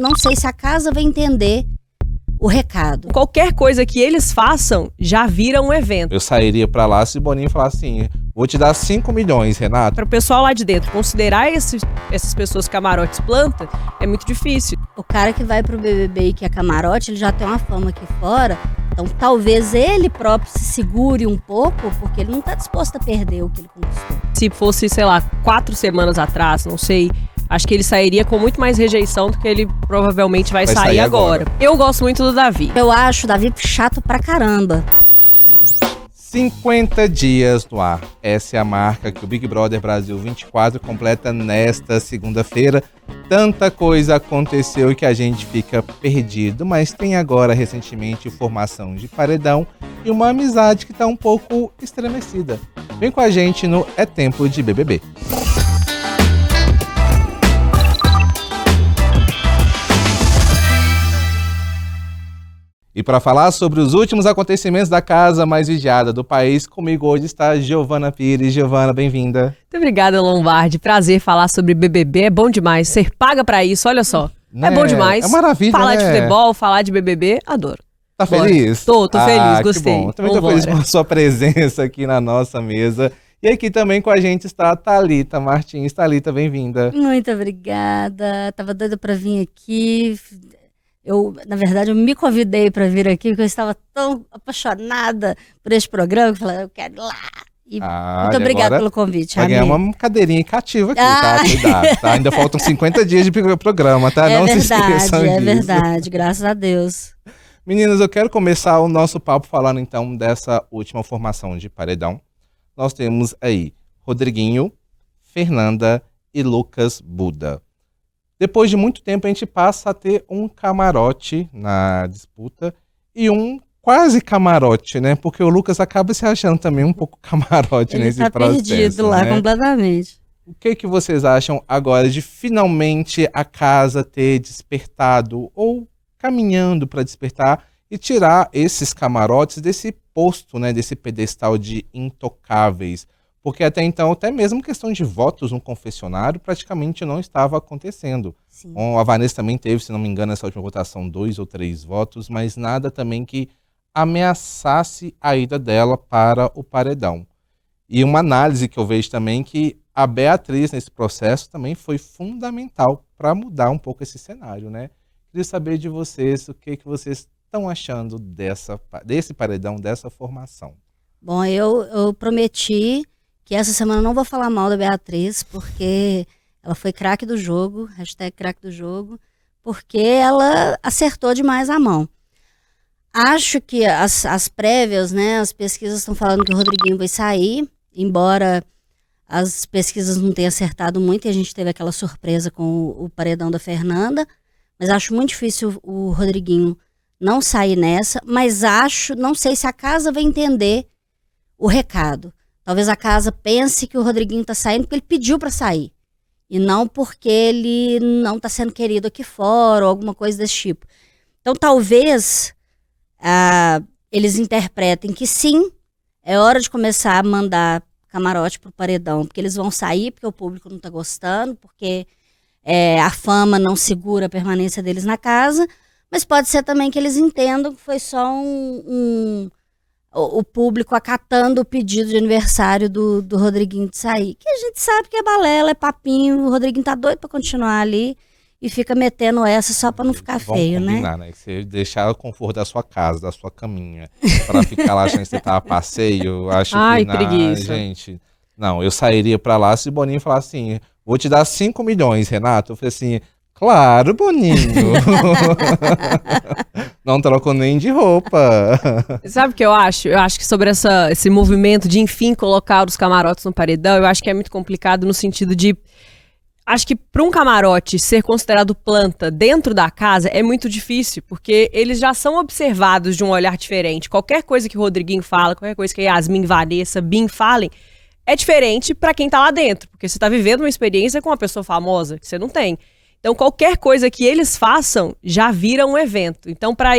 não sei se a casa vai entender o recado. Qualquer coisa que eles façam já vira um evento. Eu sairia pra lá se o Boninho falasse assim, vou te dar 5 milhões, Renato. Para o pessoal lá de dentro considerar essas pessoas camarotes planta, é muito difícil. O cara que vai pro BBB e que é camarote, ele já tem uma fama aqui fora, então talvez ele próprio se segure um pouco, porque ele não tá disposto a perder o que ele conquistou. Se fosse, sei lá, 4 semanas atrás, não sei, acho que ele sairia com muito mais rejeição do que ele provavelmente vai sair agora. Eu gosto muito do Davi. Eu acho o Davi chato pra caramba. 50 dias no ar. Essa é a marca que o Big Brother Brasil 24 completa nesta segunda-feira. Tanta coisa aconteceu que a gente fica perdido, mas tem agora recentemente formação de paredão e uma amizade que está um pouco estremecida. Vem com a gente no É Tempo de BBB. E para falar sobre os últimos acontecimentos da casa mais vigiada do país, comigo hoje está Giovana Pires. Giovana, bem-vinda. Muito obrigada, Lombardi. Prazer falar sobre BBB, é bom demais. Ser paga pra isso, olha só. É bom demais. É maravilha, falar de futebol, falar de BBB, adoro. Tá feliz? Tô feliz, gostei. Que bom. Também tô feliz com a sua presença aqui na nossa mesa. E aqui também com a gente está a Thalita Martins. Thalita, bem-vinda. Muito obrigada. Tava doida pra vir aqui. Na verdade, eu me convidei para vir aqui porque eu estava tão apaixonada por esse programa que eu falei, eu quero ir lá. E muito obrigada pelo convite. Vai ganhar uma cadeirinha cativa aqui, tá? Cuidado, tá? Ainda faltam 50 dias de programa, tá? Não se esqueçam disso. É verdade, graças a Deus. Meninas, eu quero começar o nosso papo falando então dessa última formação de paredão. Nós temos aí Rodriguinho, Fernanda e Lucas Buda. Depois de muito tempo, a gente passa a ter um camarote na disputa e um quase camarote, né? Porque o Lucas acaba se achando também um pouco camarote nesse processo. Ele tá perdido lá, né? Completamente. O que vocês acham agora de finalmente a casa ter despertado ou caminhando para despertar e tirar esses camarotes desse posto, né? Desse pedestal de intocáveis? Porque até então, até mesmo questão de votos no confessionário praticamente não estava acontecendo. Sim. A Vanessa também teve, se não me engano, nessa última votação, 2 ou 3 votos, mas nada também que ameaçasse a ida dela para o paredão. E uma análise que eu vejo também que a Beatriz nesse processo também foi fundamental para mudar um pouco esse cenário, né? Queria saber de vocês o que vocês estão achando desse paredão, dessa formação. Bom, eu prometi que essa semana eu não vou falar mal da Beatriz, porque ela foi craque do jogo, #craque do jogo, porque ela acertou demais a mão. Acho que as prévias, né, as pesquisas estão falando que o Rodriguinho vai sair, embora as pesquisas não tenham acertado muito, e a gente teve aquela surpresa com o paredão da Fernanda, mas acho muito difícil o Rodriguinho não sair nessa, mas não sei se a casa vai entender o recado. Talvez a casa pense que o Rodriguinho tá saindo porque ele pediu para sair. E não porque ele não tá sendo querido aqui fora ou alguma coisa desse tipo. Então talvez eles interpretem que sim, é hora de começar a mandar camarote pro paredão. Porque eles vão sair, porque o público não tá gostando, porque a fama não segura a permanência deles na casa. Mas pode ser também que eles entendam que foi só o público acatando o pedido de aniversário do Rodriguinho de sair. Que a gente sabe que é balela, é papinho, o Rodriguinho tá doido pra continuar ali e fica metendo essa só pra não ficar feio, combinar, né? Que você deixar o conforto da sua casa, da sua caminha, pra ficar lá achando que você tá a passeio, eu acho que preguiça. Gente, não, eu sairia pra lá se o Boninho falasse assim, vou te dar 5 milhões, Renato. Eu falei assim, claro, Boninho. Não troco nem de roupa. Sabe o que eu acho? Eu acho que sobre esse movimento de, enfim, colocar os camarotes no paredão, eu acho que é muito complicado no sentido de... Acho que para um camarote ser considerado planta dentro da casa é muito difícil, porque eles já são observados de um olhar diferente. Qualquer coisa que o Rodriguinho fala, qualquer coisa que a Yasmin, Vanessa, Bin falem, é diferente para quem tá lá dentro, porque você tá vivendo uma experiência com uma pessoa famosa que você não tem. Então, qualquer coisa que eles façam já vira um evento. Então, para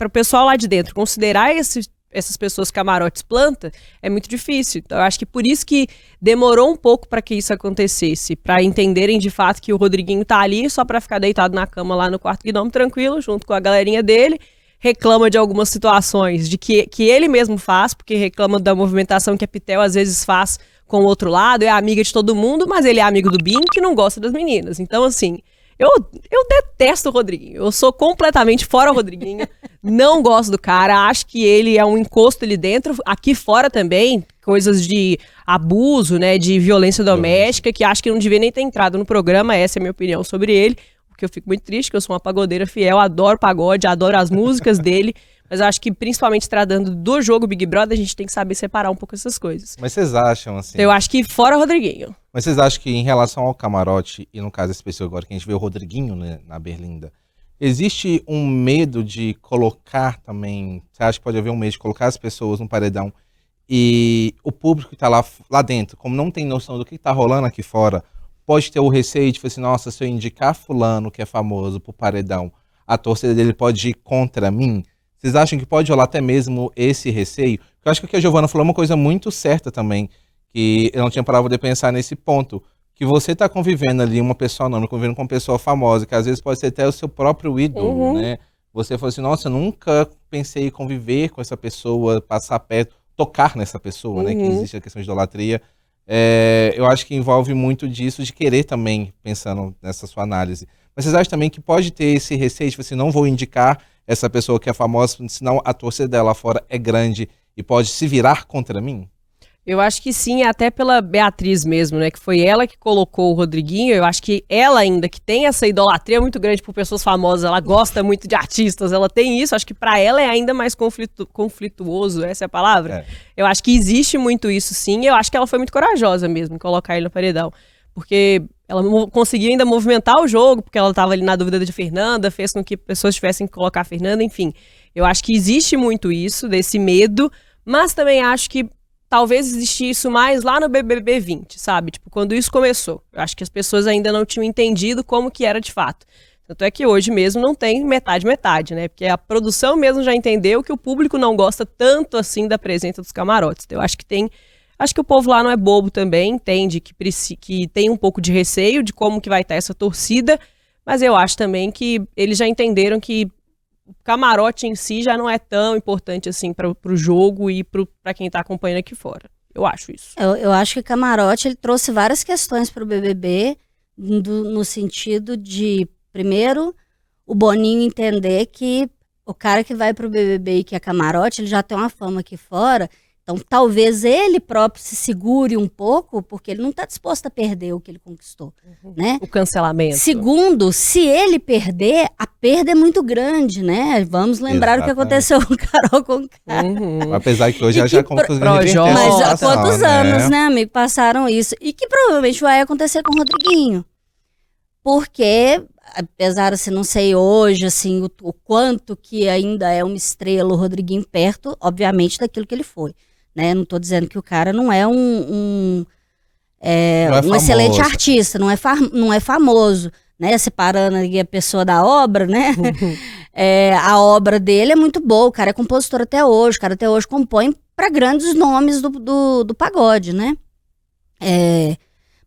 o pessoal lá de dentro considerar essas pessoas camarotes planta, é muito difícil. Então, eu acho que por isso que demorou um pouco para que isso acontecesse, para entenderem de fato que o Rodriguinho tá ali só para ficar deitado na cama lá no quarto Gnomo tranquilo, junto com a galerinha dele, reclama de algumas situações de que ele mesmo faz, porque reclama da movimentação que a Pitel às vezes faz com o outro lado, é amiga de todo mundo, mas ele é amigo do Bin que não gosta das meninas. Então, assim, eu detesto o Rodriguinho. Eu sou completamente fora o Rodriguinho. Não gosto do cara. Acho que ele é um encosto ali dentro. Aqui fora também, coisas de abuso, né? De violência doméstica, que acho que não devia nem ter entrado no programa. Essa é a minha opinião sobre ele. Porque eu fico muito triste, que eu sou uma pagodeira fiel. Adoro pagode, adoro as músicas dele. Mas eu acho que, principalmente tratando do jogo Big Brother, a gente tem que saber separar um pouco essas coisas. Mas vocês acham, assim... Eu acho que fora o Rodriguinho. Mas vocês acham que em relação ao camarote, e no caso específico agora que a gente vê o Rodriguinho, né, na Berlinda, existe um medo de colocar também, você acha que pode haver um medo de colocar as pessoas no paredão e o público que tá lá dentro, como não tem noção do que tá rolando aqui fora, pode ter o receio de falar assim, nossa, se eu indicar fulano que é famoso pro paredão, a torcida dele pode ir contra mim? Vocês acham que pode rolar até mesmo esse receio? Eu acho que o que a Giovana falou é uma coisa muito certa também, que eu não tinha parado de pensar nesse ponto, que você tá convivendo ali, uma pessoa anônima, convivendo com uma pessoa famosa, que às vezes pode ser até o seu próprio ídolo, né? Você falou assim, nossa, eu nunca pensei em conviver com essa pessoa, passar perto, tocar nessa pessoa, né? Que existe a questão de idolatria. Eu acho que envolve muito disso, de querer também, pensando nessa sua análise. Mas vocês acham também que pode ter esse receio de você não vou indicar essa pessoa que é famosa, senão a torcida dela lá fora é grande e pode se virar contra mim? Eu acho que sim, até pela Beatriz mesmo, né? Que foi ela que colocou o Rodriguinho. Eu acho que ela ainda, que tem essa idolatria muito grande por pessoas famosas, ela gosta muito de artistas, ela tem isso. Acho que pra ela é ainda mais conflituoso, essa é a palavra. Eu acho que existe muito isso, sim. Eu acho que ela foi muito corajosa mesmo em colocar ele no paredão. Porque ela conseguiu ainda movimentar o jogo, porque ela estava ali na dúvida de Fernanda, fez com que pessoas tivessem que colocar a Fernanda, enfim. Eu acho que existe muito isso, desse medo, mas também acho que talvez existisse isso mais lá no BBB 20, sabe? Tipo, quando isso começou. Eu acho que as pessoas ainda não tinham entendido como que era de fato. Tanto é que hoje mesmo não tem metade, né? Porque a produção mesmo já entendeu que o público não gosta tanto assim da presença dos camarotes. Então, eu acho que tem... Acho que o povo lá não é bobo também, entende que tem um pouco de receio de como que vai estar essa torcida, mas eu acho também que eles já entenderam que o camarote em si já não é tão importante assim para o jogo e para quem está acompanhando aqui fora. Eu acho isso. Eu acho que o camarote ele trouxe várias questões para o BBB, no sentido de, primeiro, o Boninho entender que o cara que vai para o BBB e que é camarote, ele já tem uma fama aqui fora. Então, talvez ele próprio se segure um pouco, porque ele não está disposto a perder o que ele conquistou, né? O cancelamento. Segundo, se ele perder, a perda é muito grande, né? Vamos lembrar o que aconteceu com o Carol Conká. Apesar que hoje já conseguiu reverter essa Mas há situação, quantos anos, né, amigo, passaram isso? E que provavelmente vai acontecer com o Rodriguinho. Porque, apesar, assim, não sei hoje, assim, o quanto que ainda é uma estrela o Rodriguinho perto, obviamente, daquilo que ele foi. Né? Não estou dizendo que o cara não é um excelente artista, não é famoso, né? Separando aqui a pessoa da obra, né? A obra dele é muito boa, o cara é compositor até hoje, o cara até hoje compõe para grandes nomes do pagode, né?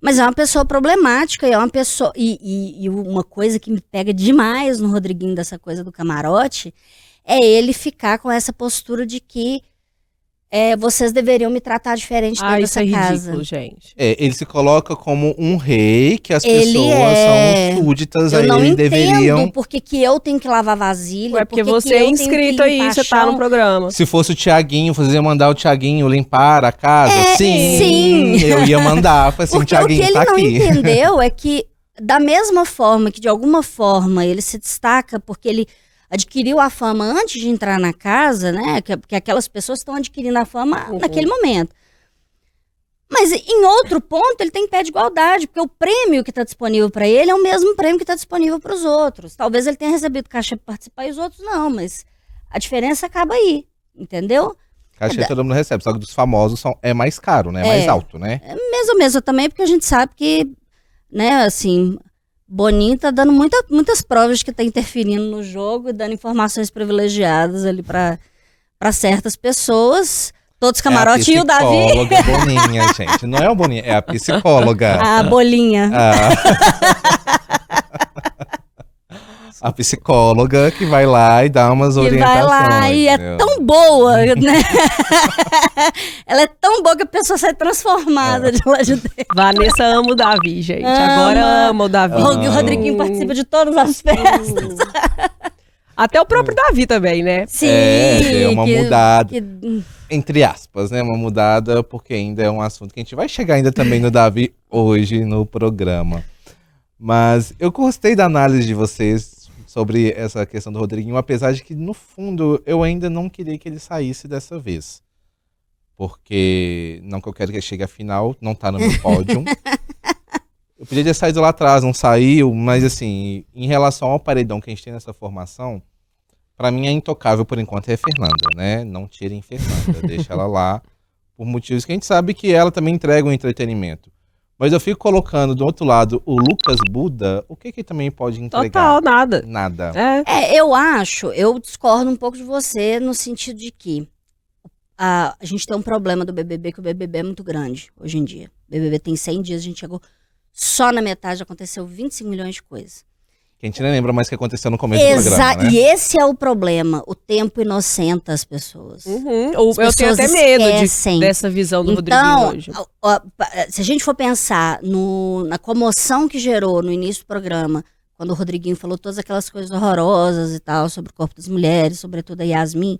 Mas é uma pessoa problemática, é uma pessoa. E uma coisa que me pega demais no Rodriguinho, dessa coisa do camarote, é ele ficar com essa postura de que vocês deveriam me tratar diferente dentro dessa isso é casa. ridículo, gente. Ele se coloca como um rei, que as pessoas são súditas, eu aí não eles entendo deveriam... porque que eu tenho que lavar vasilha. Porque você é inscrito aí, você tá no programa. Se fosse o Thiaguinho, você ia mandar o Thiaguinho limpar a casa? Sim, eu ia mandar. Assim, porque o Thiaguinho o que tá ele não aqui. entendeu é que, da mesma forma que de alguma forma ele se destaca porque ele adquiriu a fama antes de entrar na casa, né? Que aquelas pessoas estão adquirindo a fama naquele momento. Mas em outro ponto ele tem pé de igualdade, porque o prêmio que está disponível para ele é o mesmo prêmio que está disponível para os outros. Talvez ele tenha recebido cachê para participar e os outros não, mas a diferença acaba aí, entendeu? Cachê todo mundo recebe, só que dos famosos é mais caro, né? É mais alto, né? Mesmo também, porque a gente sabe que, né, assim... Boninho tá dando muitas provas de que tá interferindo no jogo e dando informações privilegiadas ali para para certas pessoas. Todos camarote e o Davi. É a psicóloga Boninha, gente. Não é o Boninha, é a psicóloga. A bolinha. A psicóloga que vai lá e dá umas Que orientações. vai lá e é tão boa, né? Ela é tão boa que a pessoa sai transformada de lá de dentro. Vanessa ama o Davi, gente. Agora ama o Davi. O Rodriguinho participa de todas as festas. Até o próprio Davi também, né? Sim. É uma mudada. Entre aspas, né? Uma mudada, porque ainda é um assunto que a gente vai chegar ainda também no Davi hoje no programa. Mas eu gostei da análise de vocês sobre essa questão do Rodriguinho, apesar de que, no fundo, eu ainda não queria que ele saísse dessa vez. Porque, não que eu quero que ele chegue à final, não tá no meu pódio. Eu podia ter saído lá atrás, não saiu, mas assim, em relação ao paredão que a gente tem nessa formação, pra mim a intocável por enquanto é a Fernanda, né? Não tirem Fernanda, deixa ela lá, por motivos que a gente sabe que ela também entrega um entretenimento. Mas eu fico colocando do outro lado o Lucas Buda, o que também pode entregar? Total, nada. Nada. Eu discordo um pouco de você no sentido de que a gente tem um problema do BBB, que o BBB é muito grande hoje em dia. O BBB tem 100 dias, a gente chegou só na metade, aconteceu 25 milhões de coisas. Que a gente nem lembra mais o que aconteceu no começo do programa, né? E esse é o problema, o tempo inocenta as pessoas. Eu tenho até medo dessa visão do Rodriguinho hoje. Se a gente for pensar na comoção que gerou no início do programa, quando o Rodriguinho falou todas aquelas coisas horrorosas e tal, sobre o corpo das mulheres, sobretudo a Yasmin,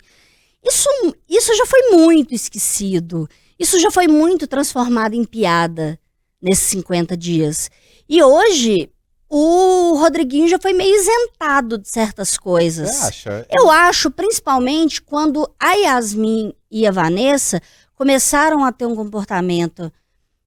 isso já foi muito esquecido. Isso já foi muito transformado em piada nesses 50 dias. E hoje, o Rodriguinho já foi meio isentado de certas coisas. Você acha? Eu acho, principalmente, quando a Yasmin e a Vanessa começaram a ter um comportamento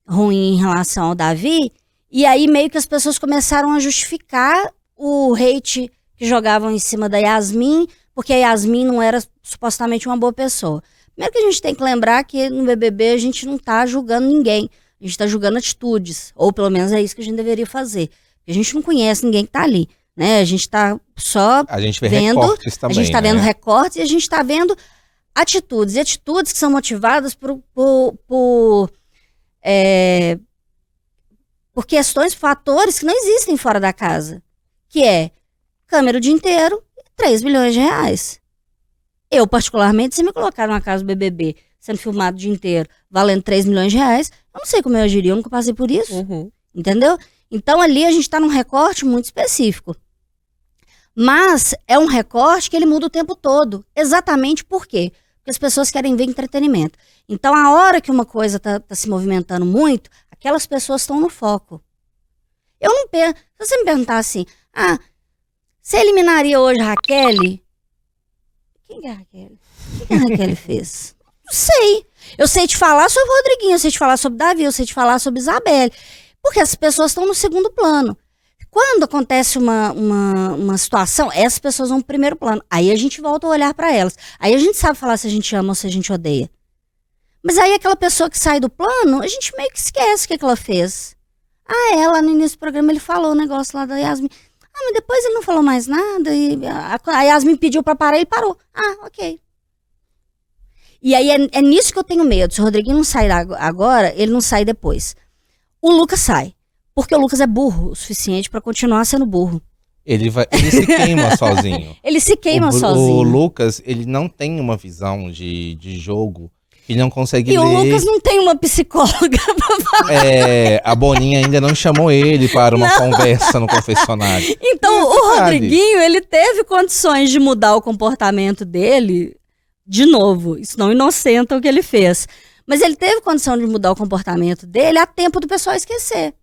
ruim em relação ao Davi, e aí meio que as pessoas começaram a justificar o hate que jogavam em cima da Yasmin, porque a Yasmin não era supostamente uma boa pessoa. Primeiro que a gente tem que lembrar que no BBB a gente não tá julgando ninguém, a gente tá julgando atitudes, ou pelo menos é isso que a gente deveria fazer. A gente não conhece ninguém que tá ali, né? A gente tá só a gente vê recortes também, a gente tá vendo recortes e a gente tá vendo atitudes. E atitudes que são motivadas por questões, fatores que não existem fora da casa. Que é câmera o dia inteiro e 3 milhões de reais. Eu, particularmente, se me colocar numa casa do BBB sendo filmado o dia inteiro, valendo 3 milhões de reais, eu não sei como eu agiria, eu nunca passei por isso. Entendeu? Então ali a gente está num recorte muito específico. Mas é um recorte que ele muda o tempo todo. Exatamente por quê? Porque as pessoas querem ver entretenimento. Então a hora que uma coisa está se movimentando muito, aquelas pessoas estão no foco. Eu não penso. Se você me perguntar assim, você eliminaria hoje a Raquel? Quem é a Raquel? O que a Raquel fez? Não sei. Eu sei te falar sobre o Rodriguinho, eu sei te falar sobre Davi, eu sei te falar sobre Isabelle. Porque as pessoas estão no segundo plano. Quando acontece uma situação, essas pessoas vão pro primeiro plano. Aí a gente volta a olhar para elas. Aí a gente sabe falar se a gente ama ou se a gente odeia. Mas aí aquela pessoa que sai do plano, a gente meio que esquece o que ela fez. Ela no início do programa ele falou o negócio lá da Yasmin. Mas depois ele não falou mais nada. E a Yasmin pediu para parar e ele parou. Ok. E aí é nisso que eu tenho medo. Se o Rodriguinho não sair agora, ele não sai depois. O Lucas sai. Porque o Lucas é burro o suficiente para continuar sendo burro. Ele se queima sozinho. Ele se queima sozinho. O Lucas, ele não tem uma visão de jogo. Ele não consegue ler. E o Lucas não tem uma psicóloga pra falar. A Boninha ainda não chamou ele para uma conversa no confessionário. Então, o Rodriguinho, ele teve condições de mudar o comportamento dele de novo. Isso não inocenta o que ele fez. Mas ele teve condição de mudar o comportamento dele a tempo do pessoal esquecer.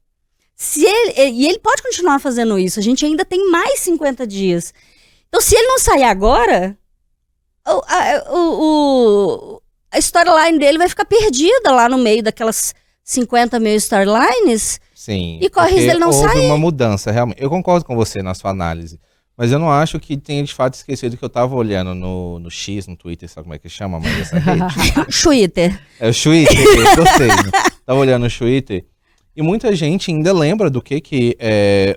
E ele pode continuar fazendo isso. A gente ainda tem mais 50 dias. Então, se ele não sair agora, a storyline dele vai ficar perdida lá no meio daquelas 50 mil storylines. Sim. E corre o risco dele não sair. Houve uma mudança, realmente. Eu concordo com você na sua análise. Mas eu não acho que tenha de fato esquecido que eu tava olhando no X, no Twitter, sabe como é que chama mais essa rede? Twitter. É o Twitter, gostei. Né? Tava olhando no Twitter e muita gente ainda lembra do que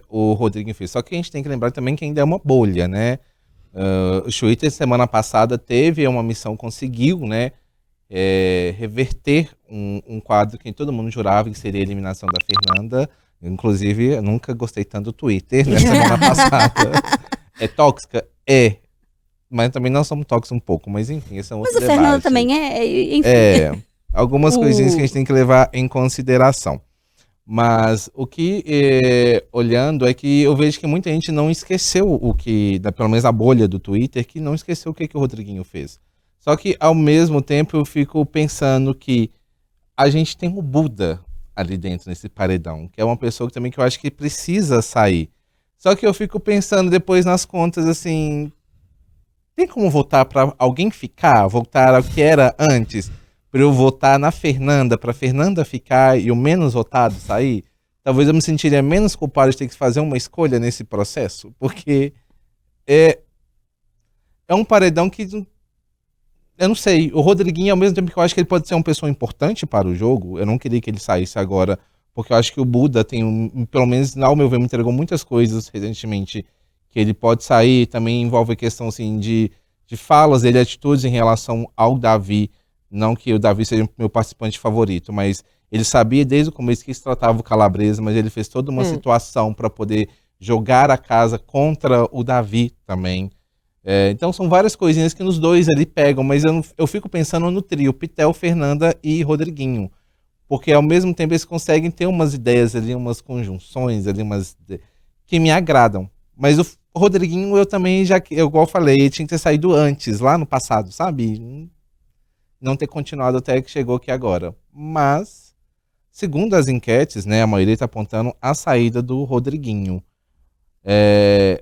o Rodriguinho fez. Só que a gente tem que lembrar também que ainda é uma bolha, né? O Twitter, semana passada, teve uma missão, conseguiu, né, reverter um quadro que todo mundo jurava que seria a eliminação da Fernanda. Inclusive, eu nunca gostei tanto do Twitter na semana passada. É tóxica? É. Mas também nós somos tóxicos um pouco, mas enfim, esse é um outro Mas a debate. Fernanda também enfim. Algumas coisinhas que a gente tem que levar em consideração. Mas o que, olhando, é que eu vejo que muita gente não esqueceu o que, pelo menos a bolha do Twitter, que não esqueceu o que o Rodriguinho fez. Só que, ao mesmo tempo, eu fico pensando que a gente tem o Buda ali dentro, nesse paredão, que é uma pessoa que também que eu acho que precisa sair. Só que eu fico pensando depois nas contas, assim, tem como votar para alguém ficar? Voltar ao que era antes? Para eu votar na Fernanda, para Fernanda ficar e o menos votado sair? Talvez eu me sentiria menos culpado de ter que fazer uma escolha nesse processo, porque é um paredão que eu não sei. O Rodriguinho, ao mesmo tempo que eu acho que ele pode ser uma pessoa importante para o jogo, eu não queria que ele saísse agora, porque eu acho que o Buda tem, pelo menos ao meu ver, me entregou muitas coisas recentemente que ele pode sair. Também envolve a questão assim, de falas dele, atitudes em relação ao Davi. Não que o Davi seja o meu participante favorito, mas ele sabia desde o começo que se tratava o Calabresa, mas ele fez toda uma situação para poder jogar a casa contra o Davi também. Então são várias coisinhas que nos dois ali pegam, mas eu fico pensando no trio, Pitel, Fernanda e Rodriguinho. Porque ao mesmo tempo eles conseguem ter umas ideias ali, umas conjunções ali, que me agradam. Mas o Rodriguinho eu também igual eu falei, ele tinha que ter saído antes, lá no passado, sabe? Não ter continuado até que chegou aqui agora. Mas, segundo as enquetes, né, a maioria está apontando a saída do Rodriguinho.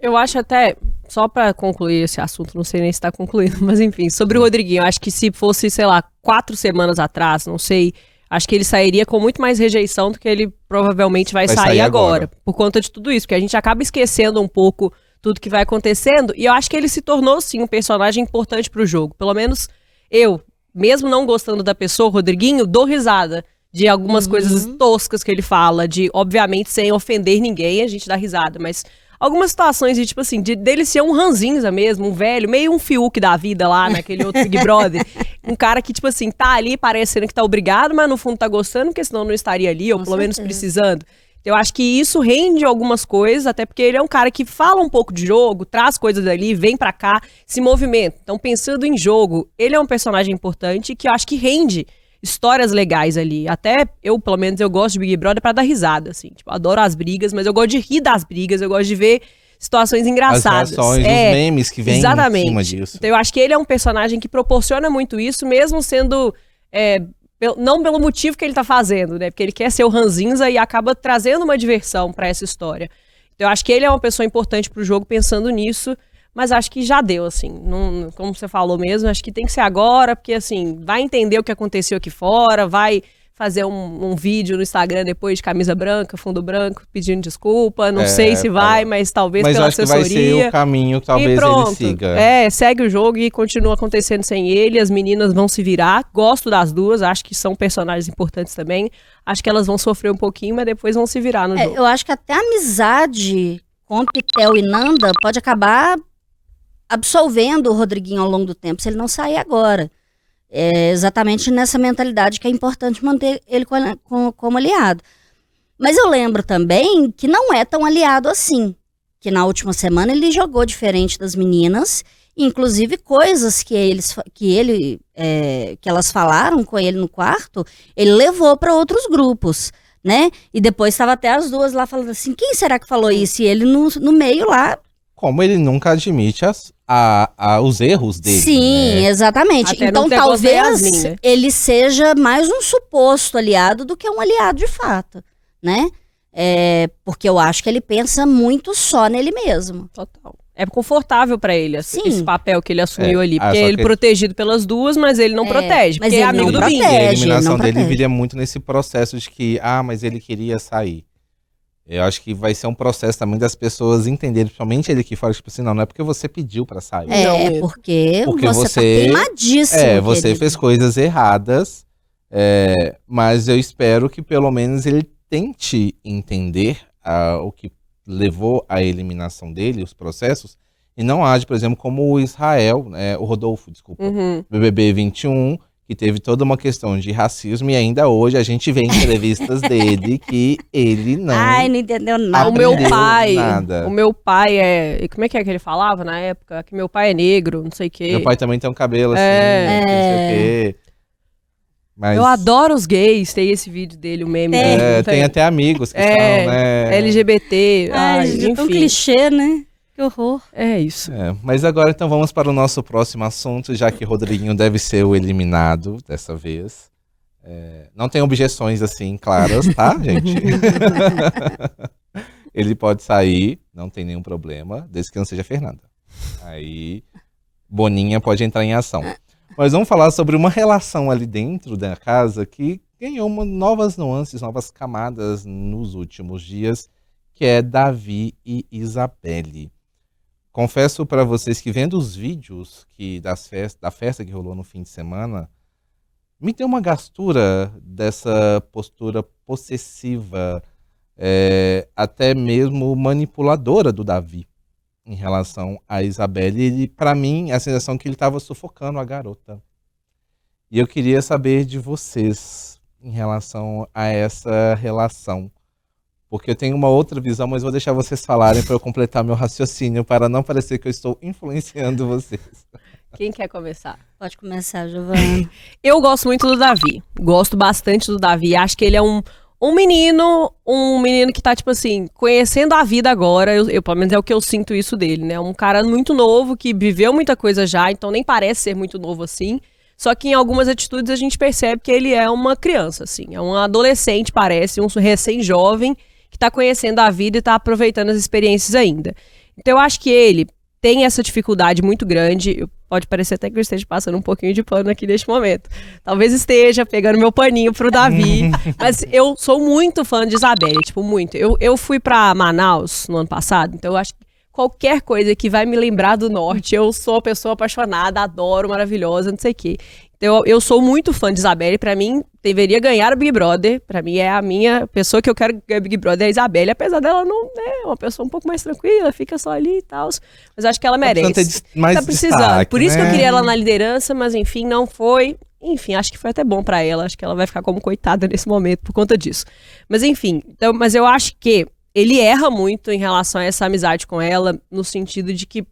Eu acho até, só pra concluir esse assunto, não sei nem se tá concluído, mas enfim, sobre o Rodriguinho, eu acho que se fosse, sei lá, 4 semanas atrás, não sei, acho que ele sairia com muito mais rejeição do que ele provavelmente vai sair agora, por conta de tudo isso, porque a gente acaba esquecendo um pouco tudo que vai acontecendo, e eu acho que ele se tornou, sim, um personagem importante pro jogo, pelo menos eu, mesmo não gostando da pessoa, o Rodriguinho, dou risada de algumas coisas toscas que ele fala, de, obviamente, sem ofender ninguém, a gente dá risada, mas algumas situações de, tipo assim, dele ser um ranzinza mesmo, um velho, meio um Fiuk da vida lá, naquele outro Big Brother. Um cara que, tipo assim, tá ali parecendo que tá obrigado, mas no fundo tá gostando, porque senão não estaria ali, ou pelo menos precisando. Então, eu acho que isso rende algumas coisas, até porque ele é um cara que fala um pouco de jogo, traz coisas dali, vem pra cá, se movimenta. Então, pensando em jogo, ele é um personagem importante que eu acho que rende histórias legais ali. Até eu, pelo menos, eu gosto de Big Brother pra dar risada, assim. Tipo, adoro as brigas, mas eu gosto de rir das brigas, eu gosto de ver situações engraçadas. As reações, os memes que vêm em cima disso. Então eu acho que ele é um personagem que proporciona muito isso, mesmo sendo... não pelo motivo que ele tá fazendo, né? Porque ele quer ser o ranzinza e acaba trazendo uma diversão pra essa história. Então eu acho que ele é uma pessoa importante pro jogo pensando nisso, mas acho que já deu, assim. Não, como você falou mesmo, acho que tem que ser agora, porque, assim, vai entender o que aconteceu aqui fora, vai fazer um vídeo no Instagram depois de camisa branca, fundo branco, pedindo desculpa. Não sei se vai, mas talvez pela assessoria. Mas acho que vai ser o caminho que talvez ele siga. Segue o jogo e continua acontecendo sem ele. As meninas vão se virar. Gosto das duas, acho que são personagens importantes também. Acho que elas vão sofrer um pouquinho, mas depois vão se virar no jogo. Eu acho que até a amizade com Pitel e Nanda pode acabar absolvendo o Rodriguinho ao longo do tempo, se ele não sair agora. Exatamente nessa mentalidade que é importante manter ele como aliado. Mas eu lembro também que não é tão aliado assim, que na última semana ele jogou diferente das meninas, inclusive coisas que elas falaram com ele no quarto, ele levou para outros grupos, né? E depois estava até as duas lá falando assim, quem será que falou isso? E ele no meio lá... Como ele nunca admite os erros dele. Sim, né? Exatamente. Até então talvez ele seja mais um suposto aliado do que um aliado de fato, né? Porque eu acho que ele pensa muito só nele mesmo. Total. É confortável pra ele esse papel que ele assumiu ali. Porque ele é protegido pelas duas, mas ele não protege. Mas porque ele é amigo não do Bing. A eliminação dele viria muito nesse processo de que, mas ele queria sair. Eu acho que vai ser um processo também das pessoas entenderem, principalmente ele que fala, tipo assim, não é porque você pediu pra sair. Porque você tá queimadíssimo, você querido. fez coisas erradas, mas eu espero que pelo menos ele tente entender o que levou à eliminação dele, os processos, e não age, por exemplo, como o Israel, o Rodolfo, desculpa, BBB 21, que teve toda uma questão de racismo, e ainda hoje a gente vê em entrevistas dele que ele não Ai, não entendeu nada. nada. O meu pai é... Como é que ele falava na época? Que meu pai é negro, não sei o quê. Meu pai também tem um cabelo assim, não sei o quê. Mas, eu adoro os gays, tem esse vídeo dele, o meme dele. tem até amigos que são, né? LGBT, Ai, gente, é tão clichê, né? Que horror. É isso. Mas agora então vamos para o nosso próximo assunto, já que Rodriguinho deve ser o eliminado dessa vez. Não tem objeções assim claras, tá, gente? Ele pode sair, não tem nenhum problema, desde que não seja Fernanda. Aí Boninha pode entrar em ação. Mas vamos falar sobre uma relação ali dentro da casa que ganhou novas nuances, novas camadas nos últimos dias, que é Davi e Isabelle. Confesso para vocês que vendo os vídeos da festa que rolou no fim de semana, me deu uma gastura dessa postura possessiva, até mesmo manipuladora do Davi em relação a Isabelle. E para mim, a sensação é que ele estava sufocando a garota. E eu queria saber de vocês em relação a essa relação. Porque eu tenho uma outra visão, mas vou deixar vocês falarem para eu completar meu raciocínio, para não parecer que eu estou influenciando vocês. Quem quer começar? Pode começar, Giovana. Eu gosto muito do Davi. Gosto bastante do Davi. Acho que ele é um menino que tá, tipo assim, conhecendo a vida agora. Eu, pelo menos é o que eu sinto isso dele, né? Um cara muito novo, que viveu muita coisa já, então nem parece ser muito novo assim. Só que em algumas atitudes a gente percebe que ele é uma criança, assim. É um adolescente, parece, um recém-jovem, que tá conhecendo a vida e tá aproveitando as experiências ainda. Então eu acho que ele tem essa dificuldade muito grande. Pode parecer até que eu esteja passando um pouquinho de pano aqui neste momento. Talvez esteja pegando meu paninho pro Davi. Mas eu sou muito fã de Isabelle, tipo, muito. Eu fui pra Manaus no ano passado, então eu acho que qualquer coisa que vai me lembrar do norte, eu sou uma pessoa apaixonada, adoro, maravilhosa, não sei o quê. Então eu sou muito fã de Isabelle. Pra mim, deveria ganhar o Big Brother. Pra mim, é a minha pessoa que eu quero ganhar o Big Brother, é a Isabelle. Apesar dela não é uma pessoa um pouco mais tranquila, fica só ali e tal. Mas acho que ela merece. Tá precisando. Destaque, por isso né? que eu queria ela na liderança, mas enfim, não foi. Enfim, acho que foi até bom pra ela. Acho que ela vai ficar como coitada nesse momento por conta disso. Mas enfim, mas eu acho que ele erra muito em relação a essa amizade com ela, no sentido de que,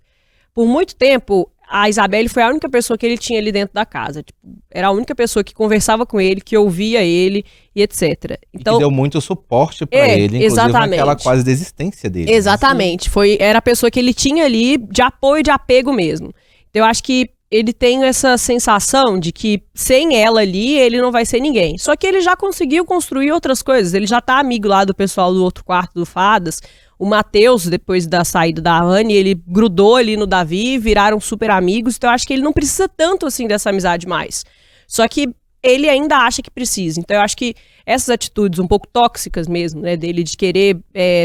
por muito tempo, a Isabelle foi a única pessoa que ele tinha ali dentro da casa. Tipo, era a única pessoa que conversava com ele, que ouvia ele e etc. Então, que deu muito suporte pra ele, inclusive exatamente. naquela quase desistência dele. Exatamente. Era a pessoa que ele tinha ali de apoio, de apego mesmo. Então eu acho que ele tem essa sensação de que sem ela ali, ele não vai ser ninguém. Só que ele já conseguiu construir outras coisas. Ele já tá amigo lá do pessoal do outro quarto do Fadas. O Matheus, depois da saída da Anne, ele grudou ali no Davi, viraram super amigos. Então eu acho que ele não precisa tanto assim dessa amizade mais. Só que ele ainda acha que precisa. Então eu acho que essas atitudes um pouco tóxicas mesmo, né, dele de querer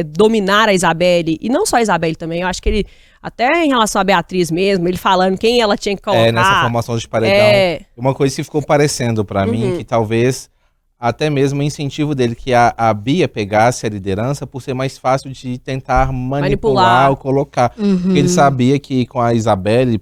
dominar a Isabelle, e não só a Isabelle também, eu acho que ele, até em relação a Beatriz mesmo, ele falando quem ela tinha que colocar. Nessa formação de paredão. Uma coisa que ficou parecendo pra mim, que talvez até mesmo o incentivo dele, que a Bia pegasse a liderança por ser mais fácil de tentar manipular ou colocar. Porque ele sabia que com a Isabelle,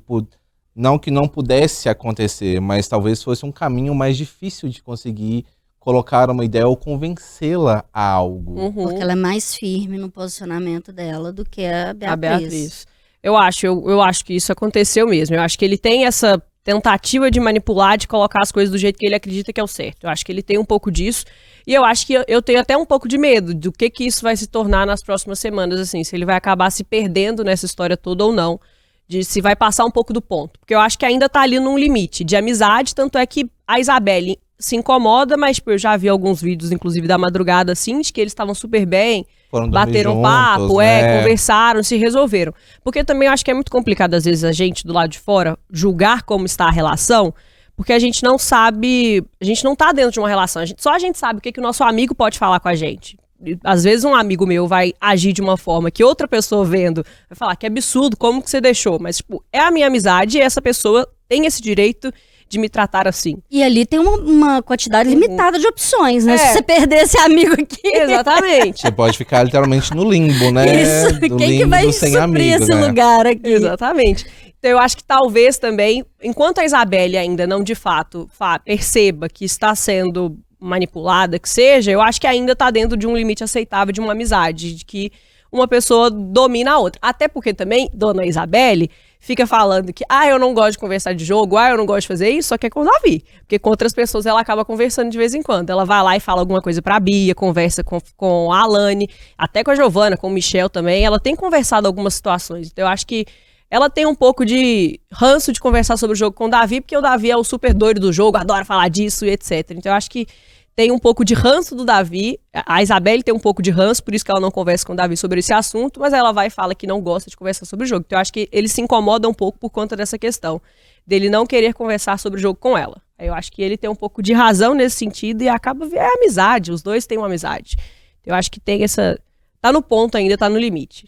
não que não pudesse acontecer, mas talvez fosse um caminho mais difícil de conseguir colocar uma ideia ou convencê-la a algo. Porque ela é mais firme no posicionamento dela do que a Beatriz. Eu acho que isso aconteceu mesmo. Eu acho que ele tem essa tentativa de manipular, de colocar as coisas do jeito que ele acredita que é o certo. Eu acho que ele tem um pouco disso. E eu acho que eu tenho até um pouco de medo do que isso vai se tornar nas próximas semanas, assim, se ele vai acabar se perdendo nessa história toda ou não, de se vai passar um pouco do ponto. Porque eu acho que ainda tá ali num limite de amizade, tanto é que a Isabelle se incomoda, mas tipo, eu já vi alguns vídeos, inclusive da madrugada, assim, de que eles estavam super bem, bateram juntos, papo, né? Conversaram, se resolveram. Porque também eu acho que é muito complicado, às vezes, a gente do lado de fora julgar como está a relação, porque a gente não sabe, a gente não tá dentro de uma relação, só a gente sabe o que o nosso amigo pode falar com a gente. Às vezes um amigo meu vai agir de uma forma que outra pessoa vendo vai falar que absurdo, como que você deixou? Mas, tipo, é a minha amizade e essa pessoa tem esse direito de me tratar assim. E ali tem uma quantidade limitada de opções, né? Se você perder esse amigo aqui... Exatamente. Você pode ficar literalmente no limbo, né? Isso, Do quem que limbo vai do sem suprir amigo, esse né? lugar aqui? Exatamente. Então eu acho que talvez também, enquanto a Isabelle ainda não de fato perceba que está sendo manipulada, que seja, eu acho que ainda está dentro de um limite aceitável de uma amizade, de que uma pessoa domina a outra. Até porque também, dona Isabelle fica falando que, eu não gosto de conversar de jogo, eu não gosto de fazer isso, só que é com o Davi. Porque com outras pessoas ela acaba conversando de vez em quando. Ela vai lá e fala alguma coisa pra Bia, conversa com a Alane, até com a Giovana, com o Michel também. Ela tem conversado algumas situações. Então eu acho que ela tem um pouco de ranço de conversar sobre o jogo com o Davi, porque o Davi é o super doido do jogo, adora falar disso e etc. Então eu acho que tem um pouco de ranço do Davi, a Isabelle tem um pouco de ranço, por isso que ela não conversa com o Davi sobre esse assunto, mas ela vai e fala que não gosta de conversar sobre o jogo. Então eu acho que ele se incomoda um pouco por conta dessa questão, dele não querer conversar sobre o jogo com ela. Eu acho que ele tem um pouco de razão nesse sentido e acaba, amizade, os dois têm uma amizade. Eu acho que tem essa, tá no ponto ainda, tá no limite.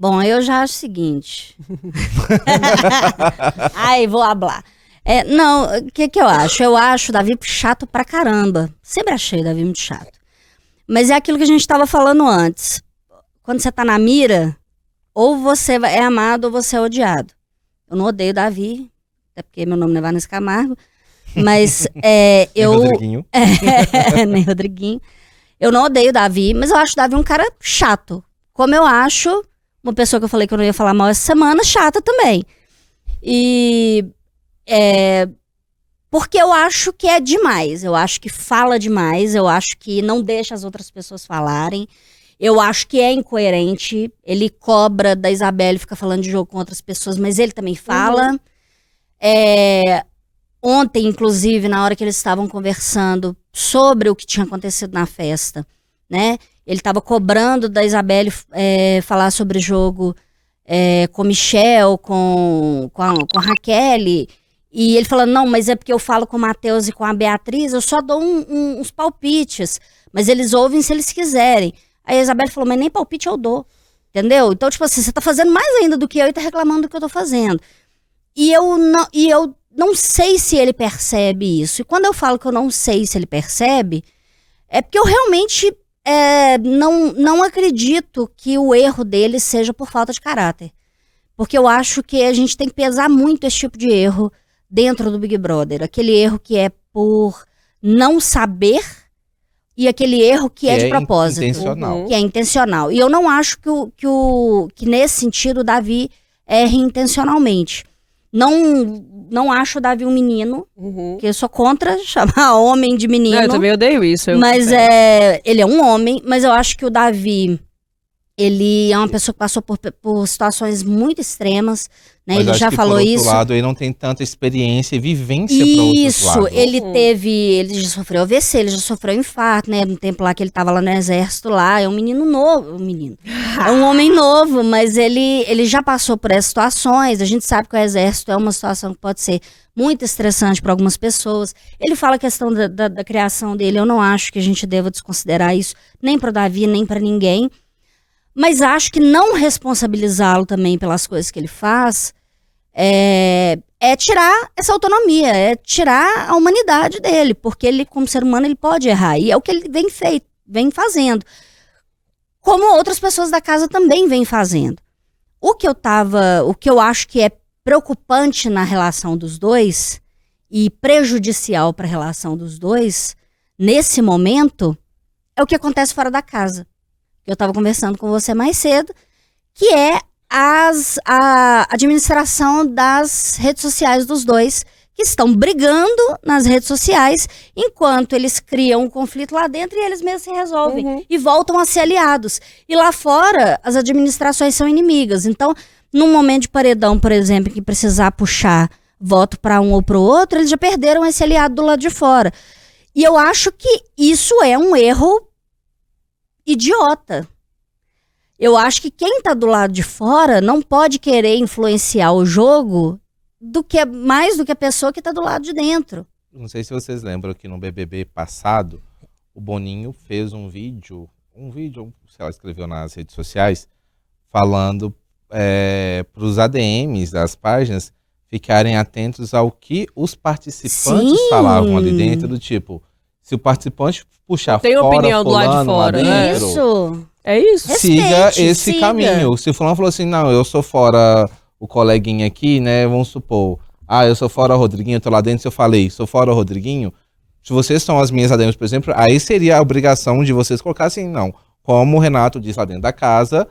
Bom, eu já acho o seguinte. Vou hablar. Não, o que eu acho? Eu acho o Davi chato pra caramba. Sempre achei o Davi muito chato. Mas é aquilo que a gente estava falando antes. Quando você tá na mira, ou você é amado ou você é odiado. Eu não odeio o Davi, até porque meu nome não é Vanessa Camargo. Mas eu... Nem Rodriguinho. Nem Rodriguinho. Eu não odeio o Davi, mas eu acho o Davi um cara chato. Como eu acho uma pessoa que eu falei que eu não ia falar mal essa semana, chata também. Porque eu acho que é demais. Eu acho que fala demais. Eu acho que não deixa as outras pessoas falarem. Eu acho que é incoerente. Ele cobra da Isabelle, fica falando de jogo com outras pessoas, mas ele também fala. Ontem, inclusive, na hora que eles estavam conversando sobre o que tinha acontecido na festa, né? Ele estava cobrando da Isabelle falar sobre jogo com o Michel, com a Raquel. E ele falando, não, mas é porque eu falo com o Matheus e com a Beatriz, eu só dou uns palpites, mas eles ouvem se eles quiserem. Aí a Isabelle falou, mas nem palpite eu dou, entendeu? Então, tipo assim, você tá fazendo mais ainda do que eu e tá reclamando do que eu tô fazendo. E eu não sei se ele percebe isso. E quando eu falo que eu não sei se ele percebe, é porque eu realmente não acredito que o erro dele seja por falta de caráter. Porque eu acho que a gente tem que pesar muito esse tipo de erro dentro do Big Brother. Aquele erro que é por não saber e aquele erro que é de propósito. Intencional. Que é intencional. E eu não acho que nesse sentido o Davi erre intencionalmente. Não acho o Davi um menino, que eu sou contra chamar homem de menino. Não, eu também odeio isso. Mas ele é um homem, mas eu acho que o Davi, ele é uma pessoa que passou por situações muito extremas, né? Mas ele acho já que falou por outro isso. lado, ele não tem tanta experiência e vivência para outros lados. Isso, ele já sofreu AVC, ele já sofreu infarto, né? No tempo lá que ele tava lá no exército lá, é um menino novo, é um homem novo, mas ele já passou por essas situações. A gente sabe que o exército é uma situação que pode ser muito estressante para algumas pessoas. Ele fala a questão da criação dele, eu não acho que a gente deva desconsiderar isso, nem para o Davi, nem para ninguém. Mas acho que não responsabilizá-lo também pelas coisas que ele faz é tirar essa autonomia, é tirar a humanidade dele, porque ele, como ser humano, ele pode errar. E é o que ele vem fazendo. Como outras pessoas da casa também vêm fazendo. O que eu acho que é preocupante na relação dos dois e prejudicial para a relação dos dois, nesse momento, é o que acontece fora da casa. Eu estava conversando com você mais cedo, que é a administração das redes sociais dos dois, que estão brigando nas redes sociais, enquanto eles criam um conflito lá dentro e eles mesmos se resolvem e voltam a ser aliados. E lá fora, as administrações são inimigas. Então, num momento de paredão, por exemplo, que precisar puxar voto para um ou para o outro, eles já perderam esse aliado do lado de fora. E eu acho que isso é um erro idiota. Eu acho que quem tá do lado de fora não pode querer influenciar o jogo mais do que a pessoa que tá do lado de dentro. Não sei se vocês lembram que no BBB passado, o Boninho fez um vídeo, sei lá, escreveu nas redes sociais, falando pros ADMs das páginas, ficarem atentos ao que os participantes Sim. falavam ali dentro, do tipo, se o participante puxar Tem fora opinião do lado de fulano lá fora, né? dentro, Isso. É isso. siga Respeite, esse siga. caminho. Se o fulano falou assim, não, eu sou fora o coleguinha aqui, né, vamos supor, eu sou fora o Rodriguinho, eu tô lá dentro, se eu falei, sou fora o Rodriguinho, se vocês são as minhas ADMs, por exemplo, aí seria a obrigação de vocês colocar assim, não, como o Renato disse lá dentro da casa,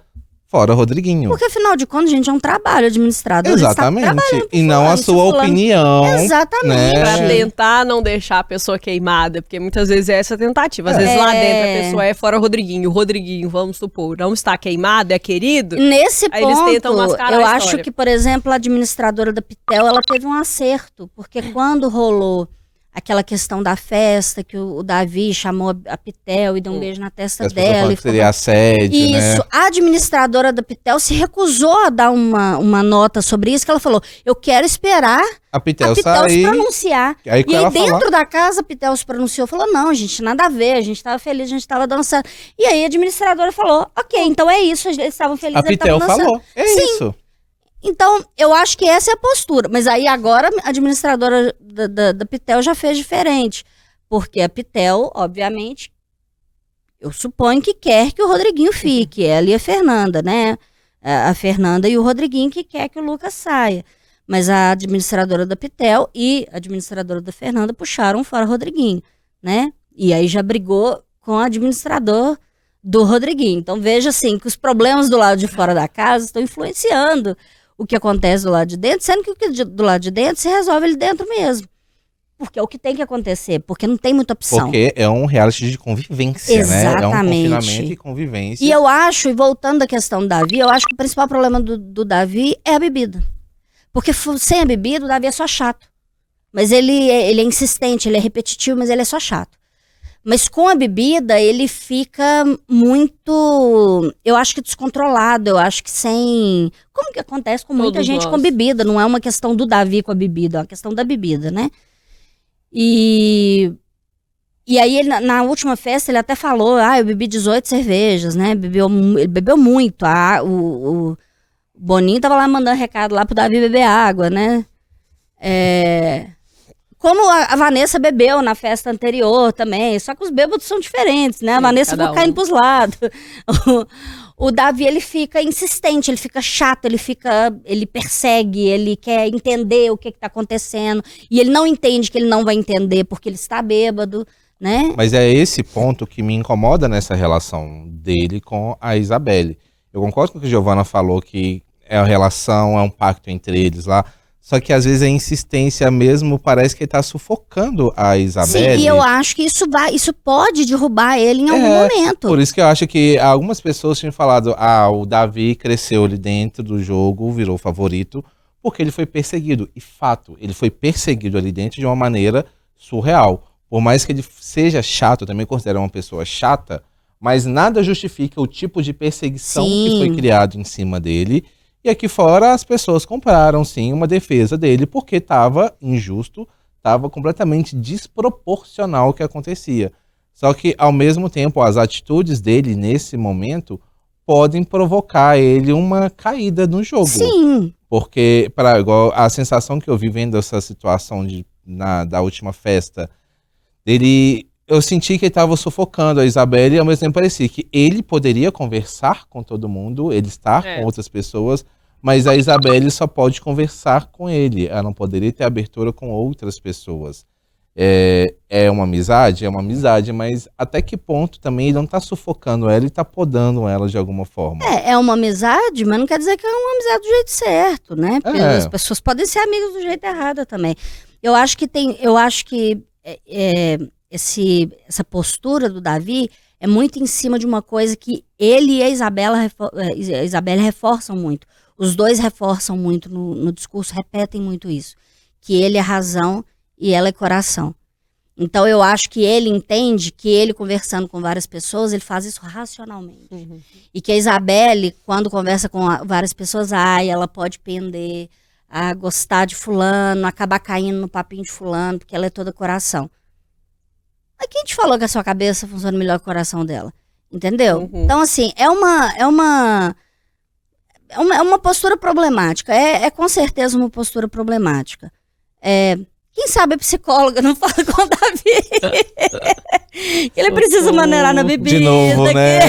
fora o Rodriguinho. Porque, afinal de contas, gente, é um trabalho administrador. Ele está Exatamente. trabalhando pro E não fulano, a se sua o fulano- opinião. Exatamente. né? Pra tentar não deixar a pessoa queimada, porque muitas vezes é essa tentativa. Às vezes lá dentro a pessoa é fora o Rodriguinho, vamos supor, não está queimado, é querido. Nesse Aí eles tentam ponto, mascarar eu a acho história. que, por exemplo, a administradora da Pitel, ela teve um acerto, porque quando rolou aquela questão da festa, que o Davi chamou a Pitel e deu um beijo na testa As pessoas dela. falam E que seria assédio, né? Isso, a administradora da Pitel se recusou a dar uma nota sobre isso, que ela falou, eu quero esperar A Pitel a Pitel se sair. pronunciar. Aí E quando aí ela dentro falar, da casa a Pitel se pronunciou, falou, não, gente, nada a ver, a gente tava feliz, a gente tava dançando. E aí a administradora falou, ok, então é isso, eles estavam felizes, a eles Pitel estavam dançando. falou. É Sim. isso. Então, eu acho que essa é a postura. Mas aí agora a administradora da Pitel já fez diferente. Porque a Pitel, obviamente, eu suponho que quer que o Rodriguinho fique. Ela e a Fernanda, né? A Fernanda e o Rodriguinho que quer que o Lucas saia. Mas a administradora da Pitel e a administradora da Fernanda puxaram fora o Rodriguinho, né? E aí já brigou com o administrador do Rodriguinho. Então veja assim que os problemas do lado de fora da casa estão influenciando o que acontece do lado de dentro, sendo que o que do lado de dentro se resolve ali dentro mesmo. Porque é o que tem que acontecer, porque não tem muita opção. Porque é um reality de convivência, né? É um Exatamente. confinamento e convivência. E eu acho, e voltando à questão do Davi, eu acho que o principal problema do Davi é a bebida. Porque sem a bebida, o Davi é só chato. Mas ele é insistente, ele é repetitivo, mas ele é só chato. Mas com a bebida, ele fica muito, eu acho que descontrolado, eu acho que sem... Como que acontece com muita Todos gente nós. com bebida, não é uma questão do Davi com a bebida, é uma questão da bebida, né? E aí, ele, na última festa, ele até falou, eu bebi 18 cervejas, né? Ele bebeu muito. O Boninho tava lá mandando recado lá pro Davi beber água, né? Como a Vanessa bebeu na festa anterior também, só que os bêbados são diferentes, né? A Vanessa cada ficou caindo um. pros lados. O Davi, ele fica insistente, ele fica chato, ele persegue, ele quer entender o que tá acontecendo. E ele não entende que ele não vai entender porque ele está bêbado, né? Mas é esse ponto que me incomoda nessa relação dele com a Isabelle. Eu concordo com o que a Giovana falou, que é uma relação, é um pacto entre eles lá. Só que às vezes a insistência mesmo parece que ele tá sufocando a Isabelle. Sim, e eu acho que isso pode derrubar ele em algum momento. Por isso que eu acho que algumas pessoas tinham falado, o Davi cresceu ali dentro do jogo, virou favorito, porque ele foi perseguido. E fato, ele foi perseguido ali dentro de uma maneira surreal. Por mais que ele seja chato, eu também considero uma pessoa chata, mas nada justifica o tipo de perseguição que foi criado em cima dele. E aqui fora as pessoas compraram, sim, uma defesa dele, porque estava injusto, estava completamente desproporcional o que acontecia. Só que, ao mesmo tempo, as atitudes dele nesse momento podem provocar ele uma caída no jogo. Sim. Porque, igual a sensação que eu vi vendo essa situação da última festa, eu senti que ele estava sufocando a Isabelle e ao mesmo tempo parecia que ele poderia conversar com todo mundo, ele estar com outras pessoas, mas a Isabelle só pode conversar com ele, ela não poderia ter abertura com outras pessoas. É uma amizade? É uma amizade, mas até que ponto também ele não está sufocando ela, ele está podando ela de alguma forma. É uma amizade, mas não quer dizer que é uma amizade do jeito certo, né? Porque as pessoas podem ser amigas do jeito errado também. Eu acho que essa postura do Davi é muito em cima de uma coisa que ele e a Isabelle reforçam muito. Os dois reforçam muito no discurso, repetem muito isso. Que ele é razão e ela é coração. Então eu acho que ele entende que ele conversando com várias pessoas, ele faz isso racionalmente. Uhum. E que a Isabelle, quando conversa com várias pessoas, ela pode pender a gostar de fulano, acabar caindo no papinho de fulano, porque ela é toda coração. Mas quem te falou que a sua cabeça funciona melhor que o coração dela? Entendeu? Uhum. Então, assim, é uma... É uma postura problemática. É com certeza uma postura problemática. Quem sabe a psicóloga não fala com o Davi. Ele precisa maneirar na bebida. De novo, né?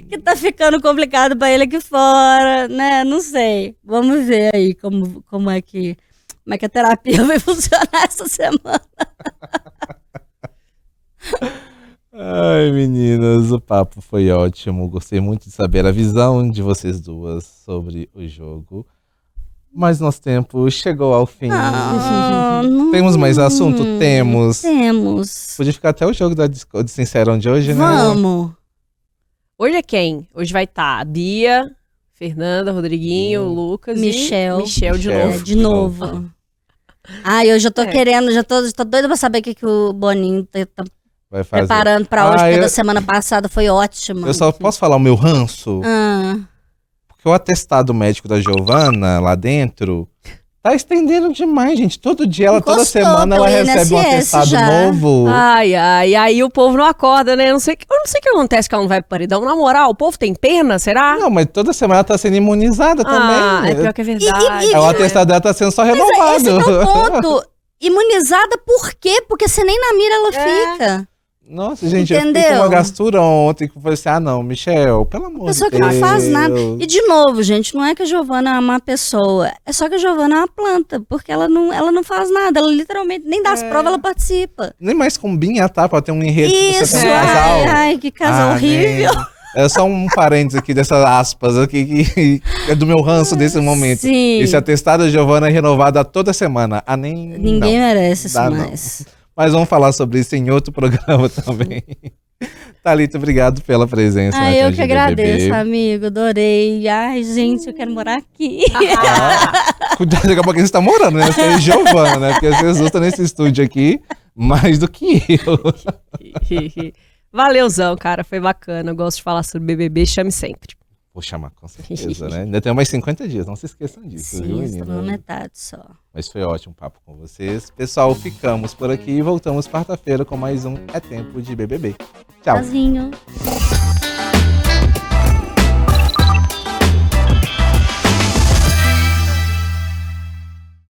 Que tá ficando complicado pra ele aqui fora, né? Não sei. Vamos ver aí como é que a terapia vai funcionar essa semana. Ai, meninas, o papo foi ótimo. Gostei muito de saber a visão de vocês duas sobre o jogo. Mas nosso tempo chegou ao fim. Temos mais assunto? Temos. Podia ficar até o jogo da Sincerão de hoje, né? Vamos. Hoje é quem? Hoje vai estar a Bia, Fernanda, Rodriguinho, Lucas Michel. e Michel de novo. De novo. Ai, hoje eu tô querendo, já tô doida pra saber o que o Boninho tá vai fazer. Preparando pra hoje, porque da semana passada foi ótima. Eu só posso falar o meu ranço? Porque o atestado médico da Giovana lá dentro tá estendendo demais, gente. Todo dia, toda semana ela recebe um atestado novo. Ai, aí o povo não acorda, né? Eu não sei o que acontece que ela não vai pro paredão. Na moral, o povo tem pena, será? Não, mas toda semana ela tá sendo imunizada também. É pior que é verdade. O atestado dela tá sendo só renovado. Mas esse é o ponto. Imunizada por quê? Porque se nem na mira ela fica. Nossa, gente, entendeu? Eu fiquei com uma gastura ontem que eu falei assim, não, Michel, pelo amor de Deus. Pessoa que não faz nada. E de novo, gente, não é que a Giovana é uma má pessoa, é só que a Giovana é uma planta, porque ela não faz nada, ela literalmente, nem das provas ela participa. Nem mais combina, tá? Pra ter um enredo Isso, que você tem um casal. Ai, que casal horrível. Nem. É só um parênteses aqui dessas aspas aqui, que é do meu ranço desse momento. Sim. Esse atestado da Giovana é renovado a toda semana. Ninguém merece isso mais. Não. Mas vamos falar sobre isso em outro programa também. Thalita, obrigado pela presença. Eu que agradeço, amigo. Adorei. Ai, gente, eu quero morar aqui. Cuidado, daqui a pouco você está morando, né? Você é Giovana, né? Porque vocês estão nesse estúdio aqui mais do que eu. Valeuzão, cara. Foi bacana. Eu gosto de falar sobre BBB. Chame sempre. Vou chamar, com certeza, né? Ainda tem mais 50 dias, não se esqueçam disso, Sim, viu, menina? estamos na metade só. Mas foi ótimo o papo com vocês. Pessoal, ficamos por aqui e voltamos quarta-feira com mais um É Tempo de BBB. Tchau. Tchauzinho.